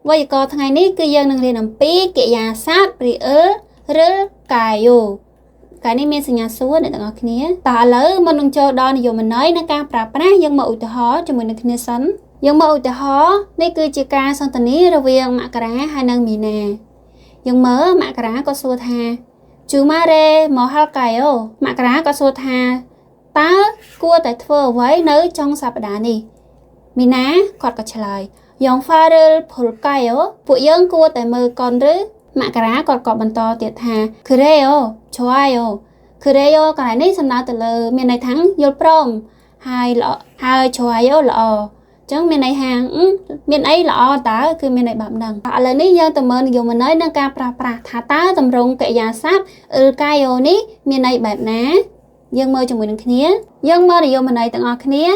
vậy có thằng này cứ dân nâng lên làm pi kệ nhà sát rì rư cài yo cái này mình sẽ nhà số để tặng ngọc kia ta lỡ mình đừng cho đo nhiều mình nói nó ca prap á dân mẫu từ họ cho mình được kia sẵn dân mẫu từ họ đây cứ chỉ ca sang tận ní rồi viên mạ cà hai năng mì nè dân mỡ mạ cà có số tha chú ma rê mỏ hal cài ô mạ cà có số tha ta cua tại thưa với nơi trong sạp đá này mì ná quạt có trả lời dòng pha rơ phổ cài ô phụ dân cua tại mơ con rứ mạ cà còn có bàn to tiệt hà cứ rê ô cho ai ô cứ rê ô cái này xem nào từ lờ miền này thắng vô prom hai cho ai ô lọ chẳng miền này hàng miền ấy lọ táคือmiền này bạm đằng lời ní dân từ mơ nhiều mình nói nâng ca pra thả tá tầm rong kệ già sát cài ô ní miền này bẹp ná dân mơ trong mình kia dân mơ thì vô mình này tặng ngọc kia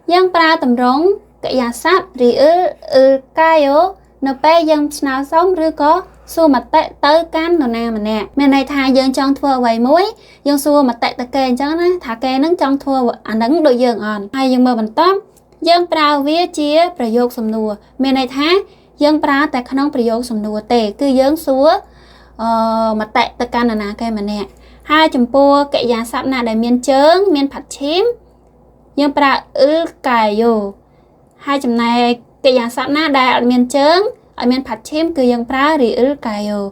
dân pra tầm rong kệ già sát thì cài ô nó pe dân nào sống rư có xua mặt tệ tới cán nào nè mà nè miền này thà dân trong thua vậy muối dân xua mặt tệ ta kê chẳng á thà kê nắng trong thua ảnh nắng đội dân on hay dân mơ bằng tóm dân prao vía chiaประโยคสำนวนmiền này thà dân praแต่ขนมประโยคสำนวนเตะคือdân xua mặt tệ ta can nào nè kê mà nè hai chấm po kệ giá sạp nè để miền chớn miềnผัดchim dân pra cài yo hai chấm này kệ giá sạp nè để miền chớn ở miềnผัดchimคือยังปลาหรือไก่อยู่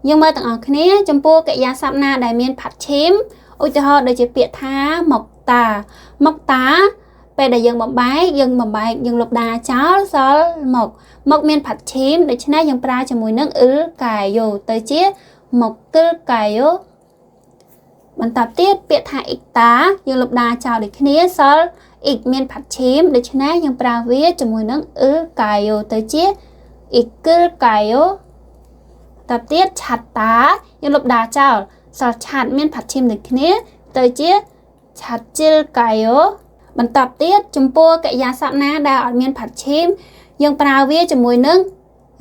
ยังมาต่างออกนี้จำพวกแกยาซับนาได้เมียนผัดชิมอุจจาระได้จะเปียท้าหมกตาไปได้ยังบ่ใบยังหลบดาเช้าซอหมกเมียนผัดชิมได้ชนะยังปลาจมูกนึกไก่อยู่เตยเจี๊ยหมกไก่อยู่บรรทับเตี้ยเปียท้าอีกตายังหลบดาเช้าได้นี้ซออีกเมียนผัดชิมได้ชนะยังปลาเวียจมูกนึกไก่อยู่เตยเจี๊ยอีกคือไก่โอตับเตี้ยฉัดตายังหลบดาเจ้าสอดฉัดเมียนผัดชิมหนึ่งนี้เตยเจี๊ยฉัดจิลไก่โอบรรทับเตี้ยจุ่มปัวกะยาสับนาดาอดเมียนผัดชิมยังปลาเวียจมวยนึง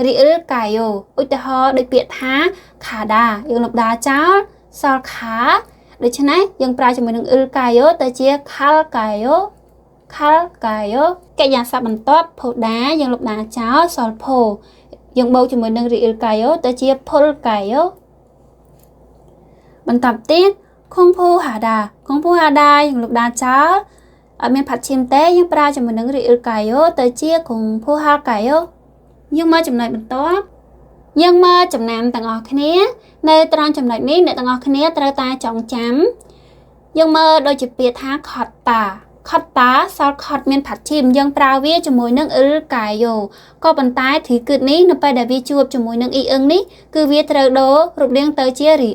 ริไก่โออุตหอได้เปียท้าขาดายังหลบดาเจ้าสอดขาได้ชนะยังปลาจมวยนึงไก่โอเตยเจี๊ยข้าวไก่โอไก่โอแกยาสับบรรทับโพดายังหลบดาเจ้าสอดโพยังเบาจมูกนึงริไก่โอเตยเจี๊ยพลไก่โอบรรทับเตี้ยคงผู้หาดายังหลบดาเจ้าở miềnผัดchim téยังปลาจมูกนึงริไก่โอเตยเจี๊ยคงผู้หาไก่โอยังมาจำนวนบรรทับยังมาจำนวนต่างออกนี้ในตอนจำนวนนี้ในต่างออกนี้ตราตาจองจำยังมาโดยจุดเปียท้าขอดตาสอดขอดเมียนผัดชิมยังปลาเวียจมูกนึงไก่โยก็บรรทายถือเกิดนี้นไปได้วิจูบจมูกนึงอีอึงนี้คือเวียตระโดรูปเลี้ยงเตอเจียรี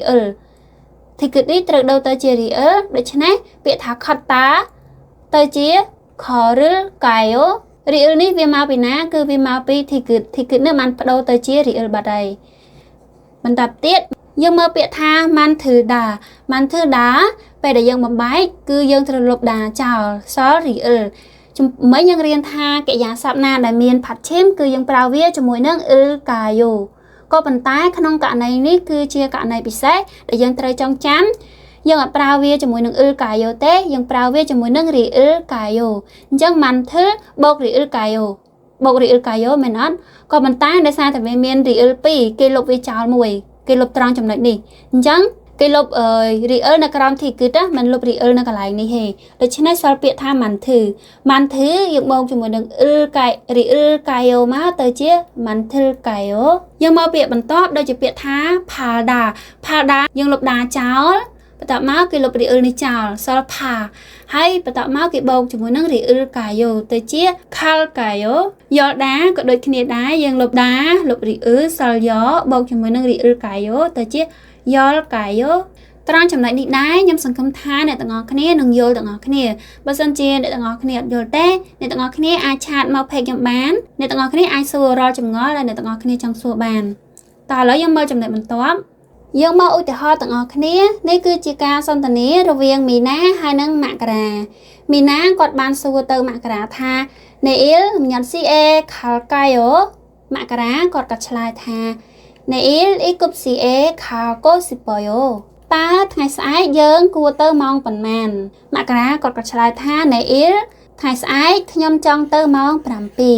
ถือเกิดนี้ตระโดเตอเจียรีโดยฉะนั้นเปียท้าขอดตาเตอเจียขอไก่โยรีนี้เวียมาปีนะคือเวียมาปีถือเกิดเนื้อมันโดเตอเจียรีบาดใดมันตับเตี้ยยังมาเปียท้ามันถือดาไปได้ยังมาใบคือยังทะลุดาเจ้าซอรีจุไม่ยังเรียนทาแกยาสับนาได้เมียนผัดเช่มคือยังปลาเวียจมูกนึงกายอยู่ก็บรรทายขนมกะในนี้คือเชียกะในพิเศษแต่ยังเตยจองจำยังปลาเวียจมูกนึงกายอยู่เต้ยังปลาเวียจมูกนึงรีกายอยู่ยังมันถือบอกรีกายอยู่เหมือนนั้นก็บรรทายได้ซาแต่เมียนรีปีเกลบวิจารมวยเกลบตรังจำนวนนี้ยังcái lụcรีnó còn thì cứ đó mình lục nó còn lại này hè để cho nên sao biết tham man thứ dùng bông cho mình đừng cái cái má tới chứ man thứ cái nhưng mà biết mình tốt đây chỉ biết thá phà đà dùng lục đà cháo bắt đầu máu cái lục này cháo sao phà hay bắt đầu máu cái bông cho mình đừng cái tới chứ khal cái gió đá có đôi khi đá dùng lục đá lục sao gió bông cho mình đừng cái tới chứ do cáiตอนจำนวนนี้ได้ยำสังคมท้าในต่างอคเนียหนึ่งโยต่างอคเนียบางส่วนเจในต่างอคเนียโยเต้ในต่างอคเนียอาชาติมาเพกยำบ้านในต่างอคเนียอาสัวรอจำง้อและในต่างอคเนียจังสัวบานต่อแล้วยังมาจำนวนมันตัวยังมาอุตหะต่างอคเนียนี่คือจิกาสันตนีระเวียงมีน้าให้นั่งหมากรามีน้ากอดบานสัวเตอหมากราทาในยันซีขาลไกโอหมากรากอดกัดชลายทาในอีกุบซีขาโกสิปโยตาไทยสายเยิงกูเตอร์มองปันแมนมากระกอดกระชายท่าในถ่ายสายขยมจองเตอร์มองปรำปี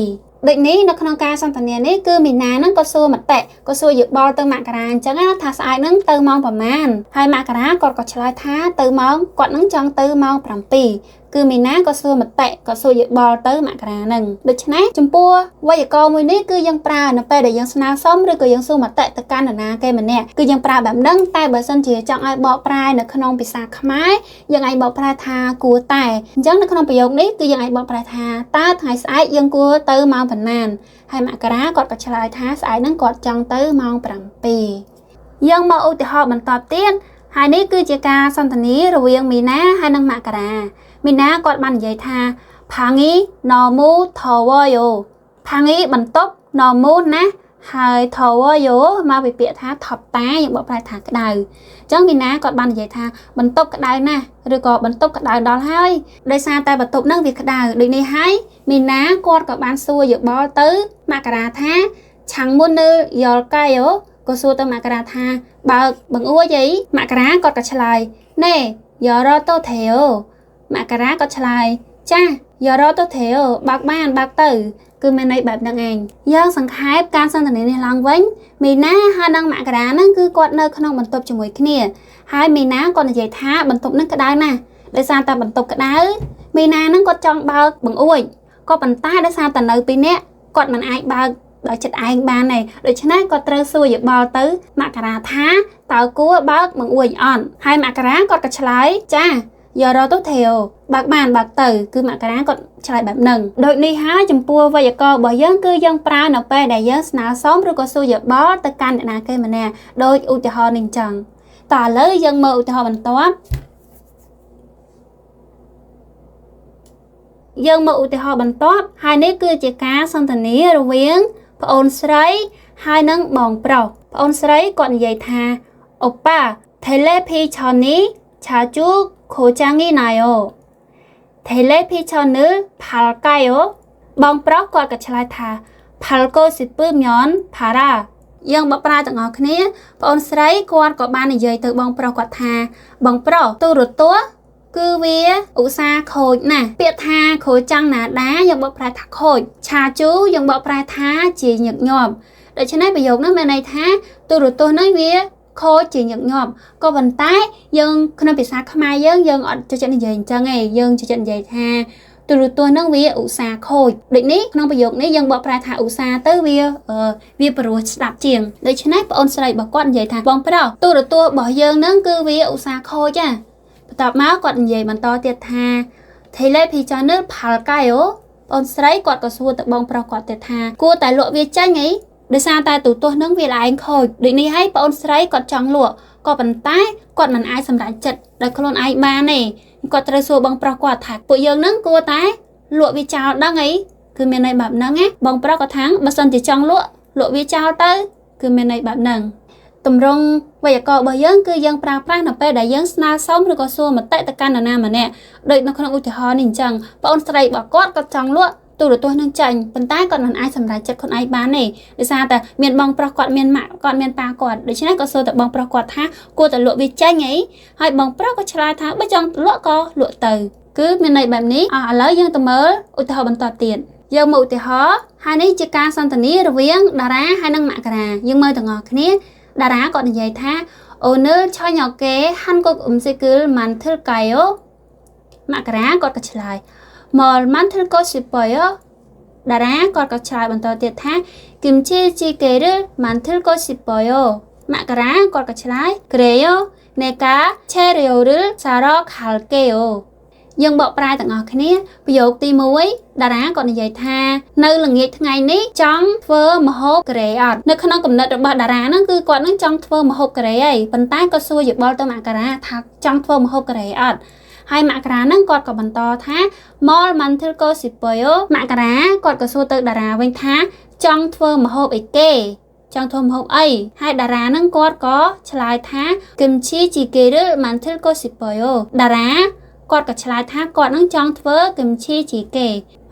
ដូចនេះនៅក្នុងការសន្ទនានេះគឺមីណាហ្នឹងក៏សួរមតិក៏សួរយោបល់ទៅមករាអញ្ចឹងណាថាស្អែកហ្នឹងទៅម៉ោងប្រហែលហើយមករាគាត់ក៏ឆ្លើយថាទៅម៉ោងគាត់ហ្នឹងចង់ទៅម៉ោង7គឺមីណាក៏សួរមតិក៏សួរយោបល់ទៅមករាហ្នឹងដូច្នេះចំពោះវេយ្យាករណ៍មួយនេះគឺយើងប្រើនៅពេលដែលយើងស្នើសុំឬក៏យើងសួរមតិទៅកាន់នរណាគេម្នាក់គឺយើងប្រើបែបហ្នឹងតែបើសិនជាចង់ឲ្យបកប្រែនៅក្នុងភាសាខ្មែរយើងអាចបកប្រែថាគួរតែអញ្ចឹងនៅក្នុងប្រយោគនេះគឺយើងអាចបកប្រែថាតើថ្ងៃស្អែកយើងគួរទៅម៉ោងប៉ុន្មានហើយមករាគាត់ក៏ឆ្លើយថាស្អែកហ្នឹងគាត់ចង់ទៅម៉ោង7យើងមកឧទាហរណ៍បន្តទៀតហើយនេះគឺជាការសន្ទនារវាងមីណាហើយនិងមករាមីណាគាត់បាននិយាយថាផាងីណមូថវយោផាងីបន្ទប់ណមូណាហើយថវយោមកពីពាក្យថាថប់តាយើងបកប្រែថាក្តៅអញ្ចឹងមីណាគាត់បាននិយាយថាបន្ទប់ក្តៅណាស់ឬក៏បន្ទប់ក្តៅដល់ហើយដោយសារតែបន្ទប់ហ្នឹងវាក្តៅដូចនេះហើយមីណាគាត់ក៏បានសួរយោបល់ទៅមករាថាឆាំងមុននៅយល់កាយោក៏សួរទៅមករាថាបើបង្អួចអីមករាគាត់ក៏ឆ្លើយណែយោរ៉ូតូថេអូមករាគាត់ឆ្លើយចាយោរ៉ូតូថេអូបើកបានបើកទៅគឺមានន័យបែបហ្នឹងឯងយើងសង្ខេបការសន្ទនានេះឡើងវិញមីណាហើយនិងមករាហ្នឹងគឺគាត់នៅក្នុងបន្ទប់ជាមួយគ្នាហើយមីណាគាត់និយាយថាបន្ទប់ហ្នឹងក្តៅណាស់ដោយសារតែបន្ទប់ក្តៅមីណាហ្នឹងគាត់ចង់បើកបង្អួចក៏ប៉ុន្តែដោយសារតែនៅពីរនាក់គាត់មិនអាចបើកដោយចិត្តឯងបានទេដូច្នេះគាត់ត្រូវសួរយោបល់ទៅមករាថាតើគួរបើកបង្អួចអត់ហើយមករាគាត់ក៏ឆ្លើយចាយោរ៉ូតូថេអូបើកបានបើកទៅគឺមករាគាត់ឆ្លើយបែបហ្នឹងដូចនេះហើយចំពោះវេយ្យាករណ៍របស់យើងគឺយើងប្រើនៅពេលដែលយើងស្នើសុំឬក៏សួរយោបល់ទៅកាន់អ្នកណាគេម្នាក់ដូចឧទាហរណ៍នេះអញ្ចឹងតើឥឡូវយើងមើលឧទាហរណ៍បន្ទាប់ហើយនេះគឺជាការសន្ទនារវាងប្អូនស្រីហើយនិងបងប្រុសប្អូនស្រីគាត់និយាយថាអូប៉ាថេឡេភីឆនីឆាជូខូចាងីណាយោថេឡេភីឆនឺផាល់កាយោបងប្រុសគាត់ក៏ឆ្លើយថាផាល់កូស៊ីពឺមយ៉នផារ៉ាយើងបកប្រែទាំងអស់គ្នាប្អូនស្រីគាត់ក៏បាននិយាយទៅបងប្រុសគាត់ថាបងប្រុសទូរទស្សន៍គឺវាឧស្សាហ៍ខូចណាស់ពាក្យថាខូចចាំងណាដាយើងបកប្រែថាខូចឆាជូយើងបកប្រែថាជាញឹកញាប់ដូច្នេះប្រយោគនេះមានន័យថាទូរទស្សន៍នេះវាខូចជាញឹកញាប់ក៏ប៉ុន្តែយើងក្នុងភាសាខ្មែរយើងអត់ចូលចិត្តនិយាយអញ្ចឹងទេយើងចូលចិត្តនិយាយថាទូរទស្សន៍ហ្នឹងវាឧស្សាហ៍ខូចដូចនេះក្នុងប្រយោគនេះយើងបកប្រែថាឧស្សាហ៍ទៅវាព្រោះស្ដាប់ជាងដូច្នេះប្អូនស្រីរបស់គាត់និយាយថាបងប្រុសទូរទស្សន៍របស់យើងហ្នឹងគឺវាឧស្សាហ៍ខូចចាបន្ទាប់មកគាត់និយាយបន្តទៀតថាថេឡេភីឆានឺផាល់កាយោប្អូនស្រីគាត់ក៏សួរទៅបងប្រុសគាត់ទៀតថាគួរតែលក់វាចាញ់អីដោយសារតែទូរទស្សន៍នឹងវាឯងខូចដូចនេះហើយប្អូនស្រីគាត់ចង់លក់ក៏ប៉ុន្តែគាត់មិនអាចសម្រេចចិត្តដោយខ្លួនឯងបានទេគាត់ត្រូវសួរបងប្រុសគាត់ថាពួកយើងនឹងគួរតែលក់វាចោលដឹងអីគឺមានន័យបែបហ្នឹងណាបងប្រុសគាត់ថាបើសិនជាចង់លក់វាចោលទៅគឺមានន័យបែបហ្នឹងទម្រង់វេយ្យាករណ៍របស់យើងគឺយើងប្រើប្រាស់នៅពេលដែលយើងស្នើសុំឬក៏សួរមតិទៅកាន់នរណាម្នាក់ដូចនៅក្នុងឧទាហរណ៍នេះអញ្ចឹងបងអូនស្រីរបស់គាត់ចង់លក់ទូរទស្សន៍នឹងចាញ់ប៉ុន្តែគាត់មិនអាចសម្រេចចិត្តខ្លួនឯងបានទេដោយសារតែមានបងប្រុសគាត់មានម៉ាក់គាត់មានប៉ាគាត់ដូច្នេះក៏សួរទៅបងប្រុសគាត់ថាគួរតែលក់វាចាញ់អីហើយបងប្រុសក៏ឆ្លើយថាបើចង់លក់ក៏លក់ទៅគឺមានន័យបែបនេះឥឡូវយើងទៅមើលឧទាហរណ៍បន្តទៀតយើងមើលឧទាហរណ៍ហើយនេះជាការសន្ទនារវាងតារាហើយនិងមករាយើងមើលទាំងអស់គ្នាតារាគាត់និយាយថាអូនឺឆញ៉ូកេហាន់កុកស៊ីគឹលម៉ាន់ធិលកាយោមករាគាត់ក៏ឆ្លើយមកម៉ាន់ធិលកូស៊ីប៉យតារាគាត់ក៏ឆ្លើយបន្តទៀតថាគឹមជីជីកេរម៉ាន់ធិលកូស៊ីប៉យមករាគាត់ក៏ឆ្លើយក្រេយោនេកាឆេរីអូរសារ៉ខាល់កេយោយើងបកប្រែទាំងអស់គ្នាប្រយោគទី1តារាគាត់និយាយថានៅល្ងាចថ្ងៃនេះចង់ធ្វើម្ហូបកូរ៉េអត់នៅក្នុងគំនិតរបស់តារាហ្នឹងគឺគាត់នឹងចង់ធ្វើម្ហូបកូរ៉េហើយប៉ុន្តែគាត់សួរយោបល់ទៅមករាថាចង់ធ្វើម្ហូបកូរ៉េអត់ហើយមករាហ្នឹងគាត់ក៏បន្តថាម៉លម៉ាន់ធិលកូស៊ីប៉យមករាគាត់ក៏សួរទៅតារាវិញថាចង់ធ្វើម្ហូបអីគេចង់ធ្វើម្ហូបអីហើយតារាហ្នឹងគាត់ក៏ឆ្លើយថាគឹមឈីជីកេរម៉ាន់ធិលកូស៊ីប៉យតារាគាត់ក៏ឆ្លើយថាគាត់នឹងចង់ធ្វើគឹមឈីជីគេ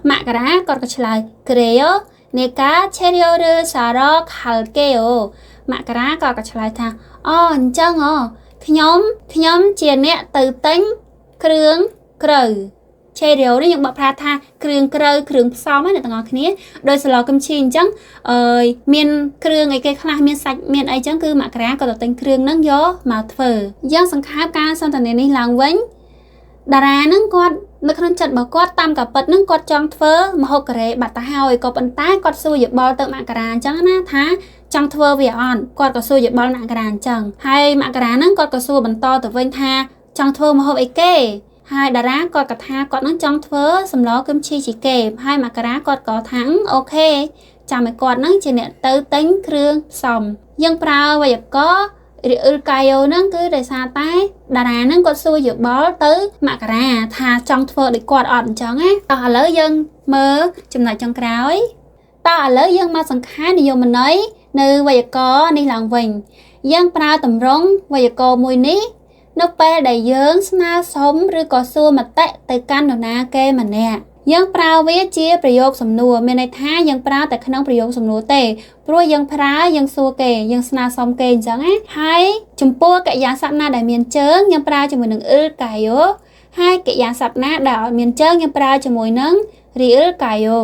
មករាគាត់ក៏ឆ្លើយក្រេយោនេកាឆេរីអូរសារ៉ខាល់កេអូមករាគាត់ក៏ឆ្លើយថាអូអញ្ចឹងខ្ញុំជាអ្នកទៅទិញគ្រឿងក្រៅ cereal នេះយើងបកប្រែថាគ្រឿងក្រៅគ្រឿងផ្សំណាអ្នកទាំងអស់គ្នាដោយស្លគឹមឈីអញ្ចឹងមានគ្រឿងអីគេខ្លះមានសាច់មានអីចឹងគឺមករាក៏ទៅទិញគ្រឿងហ្នឹងយកមកធ្វើយើងសង្ខេបការសន្ទនានេះឡើងវិញតារាហ្នឹងគាត់នៅក្នុងចិត្តរបស់គាត់តាមកាពិតហ្នឹងគាត់ចង់ធ្វើម្ហូបកូរ៉េបាត់ទៅហើយក៏ប៉ុន្តែគាត់សួរយោបល់ទៅមករាអញ្ចឹងណាថាចង់ធ្វើវាអត់គាត់ក៏សួរយោបល់មករាអញ្ចឹងហើយមករាហ្នឹងគាត់ក៏សួរបន្តទៅវិញថាចង់ធ្វើម្ហូបអីគេហើយតារាគាត់ក៏ថាគាត់នឹងចង់ធ្វើសម្លគឹមឈីជីគេហើយមករាគាត់ក៏ថាអូខេចាំឲ្យគាត់នឹងជាអ្នកទៅទិញគ្រឿងផ្សំយើងប្រើវេយ្យាករណ៍ឬអ៊ឺកាយ៉ូហ្នឹងគឺដោយសារតែតារាហ្នឹងគាត់សួរយោបល់ទៅមករាថាចង់ធ្វើដូចគាត់អត់អញ្ចឹងណាតោះឥឡូវយើងមើលចំណុចចុងក្រោយតោះឥឡូវយើងមកសង្ខេបនិយមន័យនៅវេយ្យាករណ៍នេះឡើងវិញយើងប្រើតម្រង់វេយ្យាករណ៍មួយនេះនៅពេលដែលយើងស្នើសុំឬក៏សួរមតិទៅកាន់នរណាគេម្នាក់យើងប្រើវាជាប្រយោគសំណួរមានន័យថាយើងប្រើតែក្នុងប្រយោគសំណួរទេព្រោះយើងប្រើយើងសួរគេយើងស្នើសុំគេអញ្ចឹងណាហើយចំពោះកិរិយាសព្ទណាដែលមានជើងយើងប្រើជាមួយនឹងអ៊ឺកាយ៉ូហើយកិរិយាសព្ទណាដែលអត់មានជើងយើងប្រើជាមួយនឹងរីអ៊ឺកាយ៉ូ